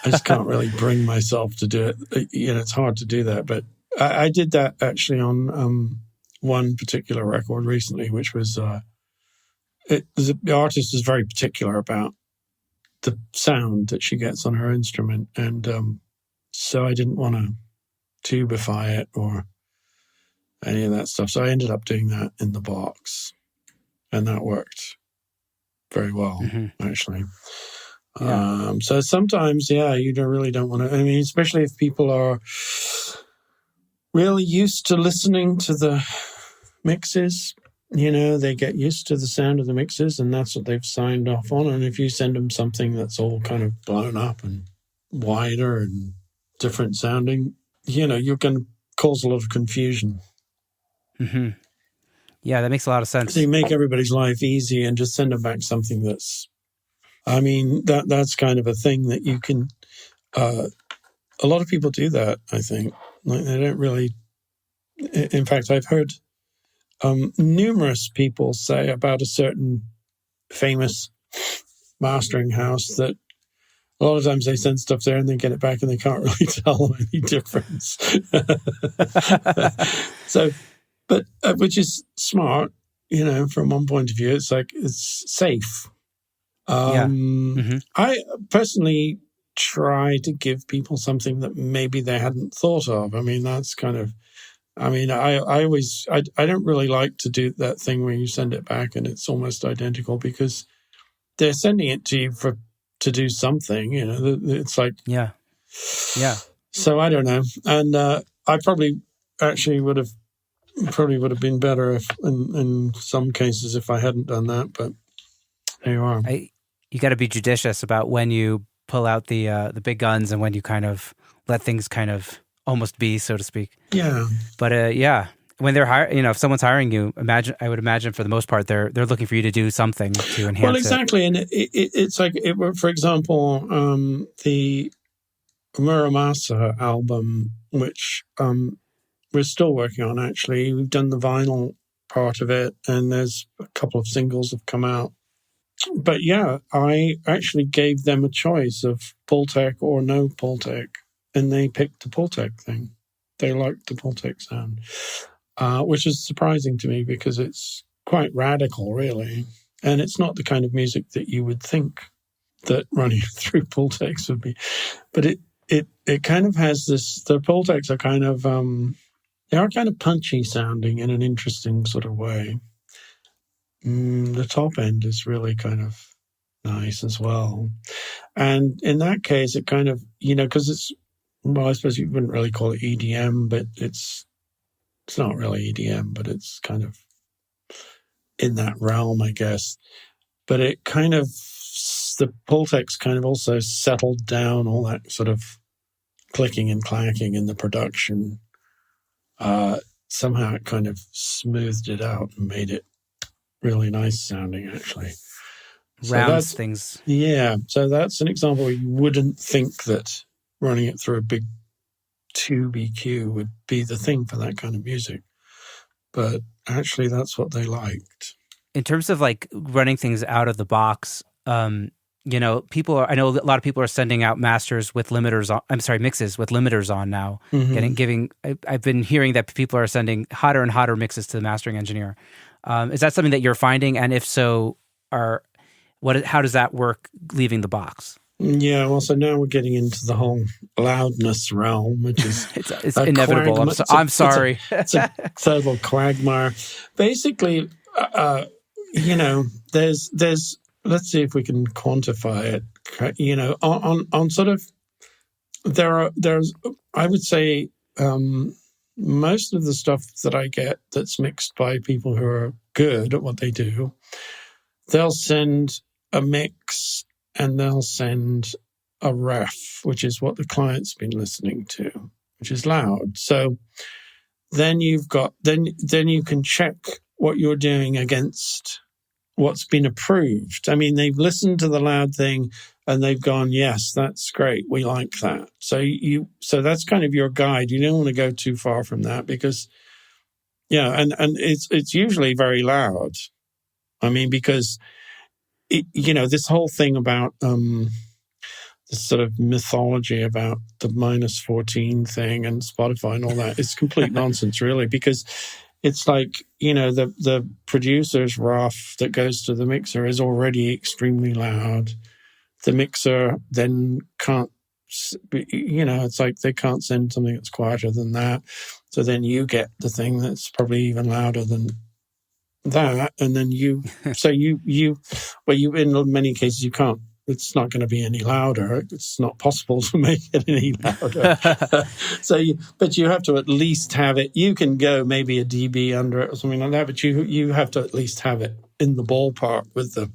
I just can't really bring myself to do it. It's hard to do that. But I did that actually on one particular record recently, which was the artist is very particular about the sound that she gets on her instrument. And so I didn't want to tubify it or any of that stuff. So I ended up doing that in the box. And that worked very well, actually. Yeah. So sometimes, you really don't want to. I mean, especially if people are really used to listening to the mixes, they get used to the sound of the mixes, and that's what they've signed off on. And if you send them something that's all kind of blown up and wider and different sounding, you're going to cause a lot of confusion. Mm-hmm. Yeah, that makes a lot of sense. So you make everybody's life easy and just send them back something that's, I mean, that's kind of a thing that you can, a lot of people do that, I think. Like they don't really, in fact, I've heard numerous people say about a certain famous mastering house that a lot of times they send stuff there and they get it back and they can't really tell any difference. So, but which is smart, from one point of view. It's like it's safe. I personally try to give people something that maybe they hadn't thought of. I mean, that's kind of. I mean, I don't really like to do that thing where you send it back and it's almost identical because they're sending it to you to do something. It's like yeah. So I don't know, and I probably actually would have been better if, in some cases, if I hadn't done that. But there you are. You got to be judicious about when you pull out the big guns and when you kind of let things kind of almost be, so to speak. Yeah. But when they're hiring, if someone's hiring you, I would imagine for the most part they're looking for you to do something to enhance. Well, exactly, and it's like for example, the Muramasa album, which we're still working on. Actually, we've done the vinyl part of it, and there's a couple of singles have come out. But yeah, I actually gave them a choice of Pultec or no Pultec, and they picked the Pultec thing. They liked the Pultec sound, which is surprising to me because it's quite radical, really. And it's not the kind of music that you would think that running through Pultecs would be. But it kind of has this, the Pultecs are kind of, they are kind of punchy sounding in an interesting sort of way. The top end is really kind of nice as well. And in that case, it kind of, because it's, well, I suppose you wouldn't really call it EDM, but it's not really EDM, but it's kind of in that realm, I guess. But it kind of, the Pultecs kind of also settled down all that sort of clicking and clacking in the production. Somehow it kind of smoothed it out and made it really nice sounding, actually. Rounds things. Yeah, so that's an example where you wouldn't think that running it through a big 2BQ would be the thing for that kind of music. But actually, that's what they liked. In terms of like running things out of the box, people are, I know a lot of people are sending out masters with limiters on, mixes with limiters on now. I've been hearing that people are sending hotter and hotter mixes to the mastering engineer. Is that something that you're finding? And if so, how does that work leaving the box? Yeah, well, so now we're getting into the whole loudness realm, which is it's inevitable. I'm sorry. It's a total quagmire. Basically, there's. Let's see if we can quantify it. On sort of there's. I would say most of the stuff that I get that's mixed by people who are good at what they do, they'll send a mix. And they'll send a ref, which is what the client's been listening to, which is loud. So then you can check what you're doing against what's been approved. I mean, they've listened to the loud thing and they've gone, yes, that's great. We like that. So that's kind of your guide. You don't want to go too far from that because, and it's usually very loud. I mean, because this whole thing about this sort of mythology about the -14 thing and Spotify and all that. It's complete nonsense, really, because it's like, the producer's rough that goes to the mixer is already extremely loud. The mixer then can't, it's like they can't send something that's quieter than that. So then you get the thing that's probably even louder than that. And then in many cases you can't. It's not going to be any louder. It's not possible to make it any louder. But you have to at least have it. You can go maybe a dB under it or something like that, but you have to at least have it in the ballpark with the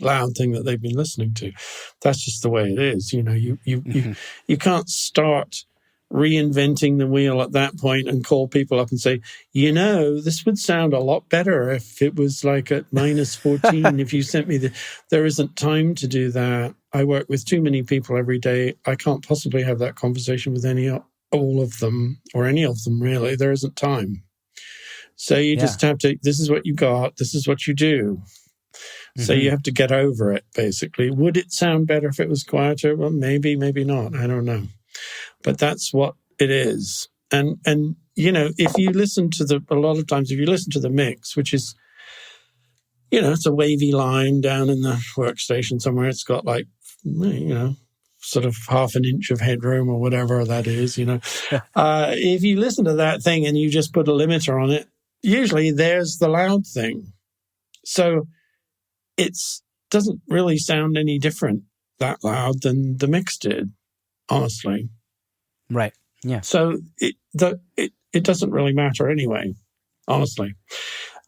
loud thing that they've been listening to. That's just the way it is. You can't start reinventing the wheel at that point and call people up and say, this would sound a lot better if it was like at -14. If you sent me there isn't time to do that. I work with too many people every day. I can't possibly have that conversation with all of them, or any of them really. There isn't time. So you just have to, this is what you got, this is what you do. So you have to get over it, basically. Would it sound better if it was quieter? Well, maybe not. I don't know. But that's what it is. And if you listen to a lot of times, if you listen to the mix, which is, it's a wavy line down in the workstation somewhere. It's got like, sort of half an inch of headroom or whatever that is, If you listen to that thing and you just put a limiter on it, usually there's the loud thing. So it doesn't really sound any different that loud than the mix did, honestly. Right. Yeah. So it doesn't really matter anyway, honestly.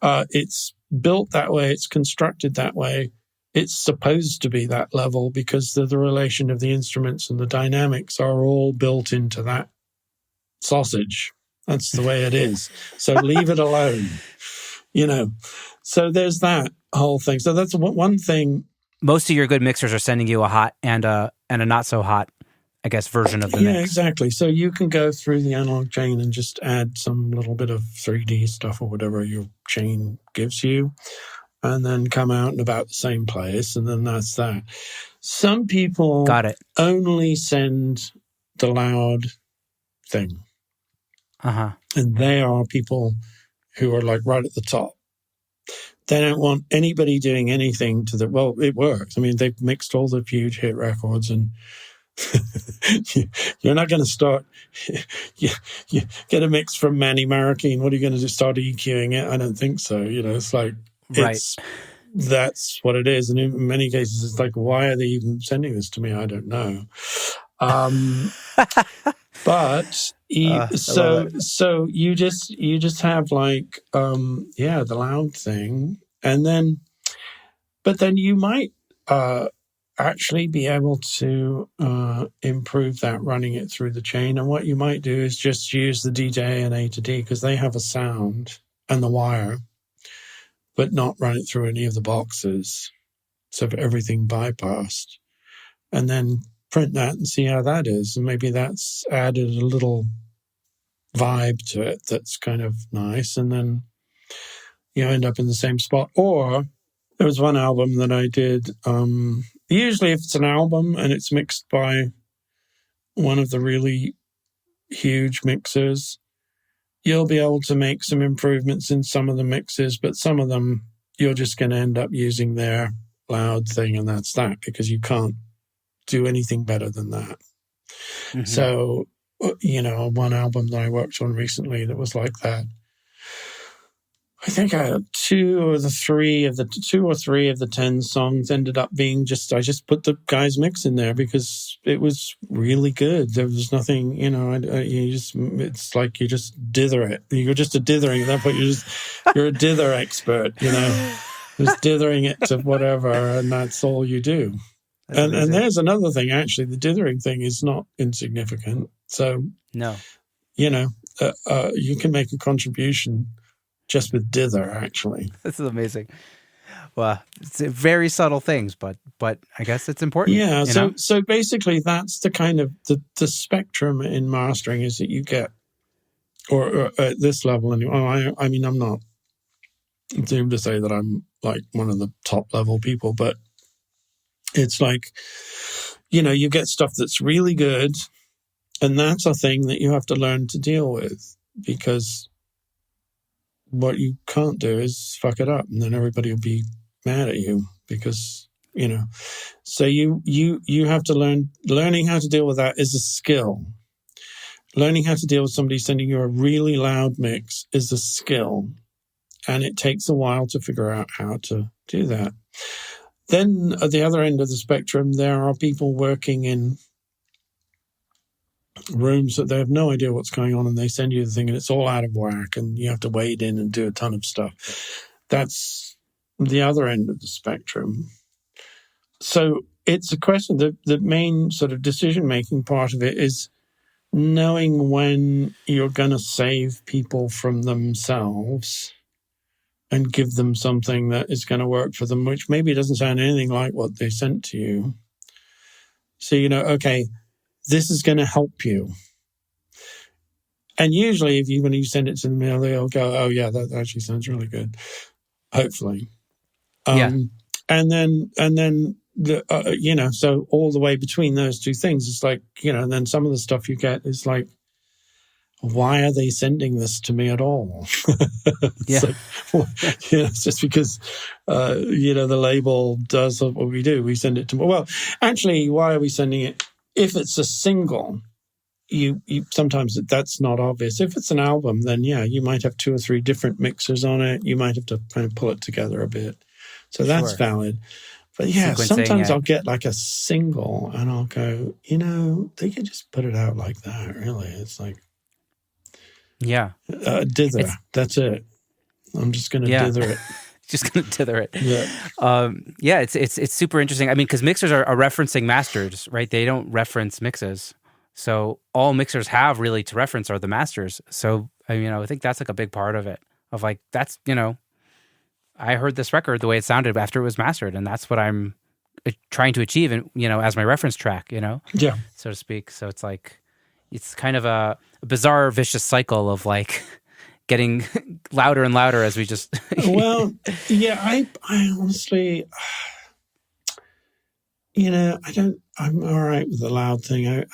It's built that way. It's constructed that way. It's supposed to be that level because the relation of the instruments and the dynamics are all built into that sausage. That's the way it is. So leave it alone, So there's that whole thing. So that's one thing. Most of your good mixers are sending you a hot and a not so hot, I guess, version of the mix. Yeah, exactly. So you can go through the analog chain and just add some little bit of 3D stuff or whatever your chain gives you, and then come out in about the same place, and then that's that. Some people only send the loud thing. Uh-huh. And they are people who are like right at the top. They don't want anybody doing anything to it works. I mean, they've mixed all the huge hit records, and you're not going to start, you get a mix from Manny Marroquin. What are you going to do? Start EQing it? I don't think so. It's like, that's what it is. And in many cases, it's like, why are they even sending this to me? I don't know. But so you just have like, the loud thing. But then you might, actually be able to improve that running it through the chain. And what you might do is just use the D to A and A to D because they have a sound and the wire, but not run it through any of the boxes. So everything bypassed. And then print that and see how that is. And maybe that's added a little vibe to it that's kind of nice. And then you end up in the same spot. Or there was one album that I did. Usually if it's an album and it's mixed by one of the really huge mixers, you'll be able to make some improvements in some of the mixes, but some of them you're just going to end up using their loud thing, and that's that, because you can't do anything better than that. Mm-hmm. So, one album that I worked on recently that was like that, I think I had 2 or 3 of the 10 songs ended up being I just put the guy's mix in there because it was really good. There was nothing, it's like you just dither it. You're just a dithering. At that point, you're a dither expert, just dithering it to whatever, and that's all you do. And there's another thing, actually, the dithering thing is not insignificant. So, no, you can make a contribution just with dither, actually. This is amazing. Well, it's very subtle things, but I guess it's important. Yeah. So basically, that's the kind of the spectrum in mastering is that you get, or at this level anyway. I mean, I'm not assumed to say that I'm like one of the top level people, but it's like you get stuff that's really good, and that's a thing that you have to learn to deal with, because what you can't do is fuck it up, and then everybody will be mad at you because, so you have to learning how to deal with that is a skill. Learning how to deal with somebody sending you a really loud mix is a skill, and it takes a while to figure out how to do that. Then at the other end of the spectrum, there are people working in rooms that they have no idea what's going on, and they send you the thing and it's all out of whack and you have to wade in and do a ton of stuff. That's the other end of the spectrum. So it's a question, the main sort of decision-making part of it is knowing when you're going to save people from themselves and give them something that is going to work for them, which maybe doesn't sound anything like what they sent to you. So, okay, this is going to help you. And usually when you send it to them, they'll go, oh yeah, that actually sounds really good. Hopefully. And then so all the way between those two things, it's like, and then some of the stuff you get is like, why are they sending this to me at all? It's just because, the label does what we do. We send it to, well, actually, why are we sending it? If it's a single, you sometimes that's not obvious. If it's an album, then you might have 2 or 3 different mixers on it. You might have to kind of pull it together a bit. So that's valid. But sometimes I'll get like a single and I'll go, they could just put it out like that, really. It's like, dither. That's it. I'm just going to dither it. Just going to dither it. It's super interesting. I mean, because mixers are referencing masters, right? They don't reference mixes. So all mixers have really to reference are the masters. So, I think that's like a big part of it. Of like, that's, I heard this record the way it sounded after it was mastered, and that's what I'm trying to achieve, and as my reference track, so to speak. So it's like, it's kind of a bizarre, vicious cycle of like getting louder and louder as we just. Well, I honestly, I'm all right with the loud thing.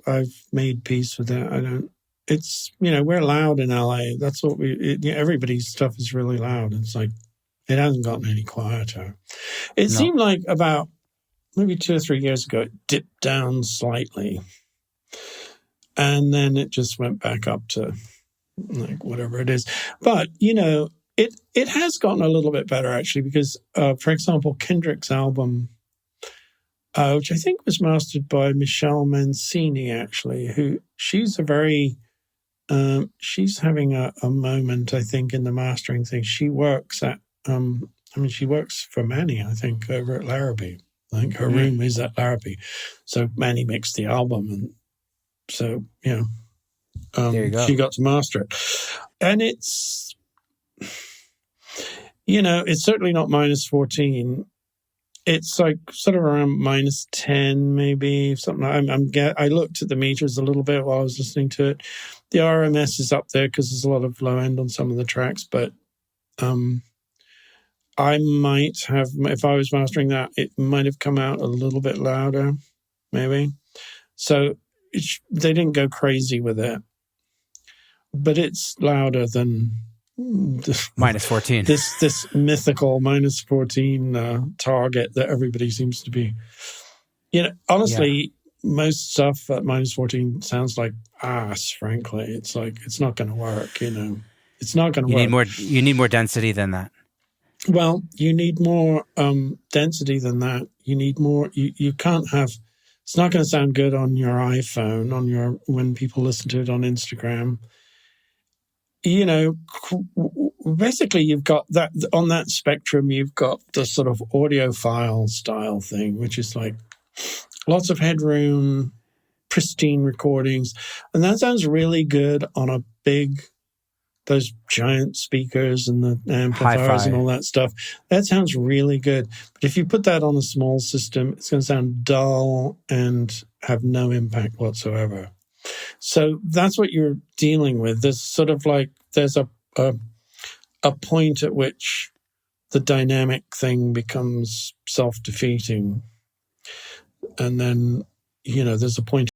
I've made peace with that. It's, we're loud in LA. That's what everybody's stuff is really loud. It's like, it hasn't gotten any quieter. It seemed like about maybe 2 or 3 years ago, it dipped down slightly. And then it just went back up to like whatever it is. But, it has gotten a little bit better, actually, because, for example, Kendrick's album, which I think was mastered by Michelle Mancini, actually, she's a very, she's having a moment, I think, in the mastering thing. She works at, she works for Manny, I think, over at Larrabee. I think her room is at Larrabee. So Manny mixed the album, and so, there you go. She got to master it. And it's, it's certainly not -14. It's like sort of around -10, maybe something. I looked at the meters a little bit while I was listening to it. The RMS is up there because there's a lot of low end on some of the tracks, but I might have, if I was mastering that, it might have come out a little bit louder, maybe. So they didn't go crazy with it, but it's louder than -14. This mythical -14 target that everybody seems to be. Honestly, most stuff at -14 sounds like ass. Frankly, it's like it's not going to work. It's not going to work. You need more density than that. Well, you need more density than that. You need more. You can't have. It's not going to sound good on your iPhone, when people listen to it on Instagram. Basically, you've got that on that spectrum. You've got the sort of audiophile style thing, which is like lots of headroom, pristine recordings, and that sounds really good on a big. Those giant speakers and the amplifiers Hi-fi and all that stuff. That sounds really good. But if you put that on a small system, it's going to sound dull and have no impact whatsoever. So that's what you're dealing with. There's sort of like, there's a point at which the dynamic thing becomes self-defeating. And then there's a point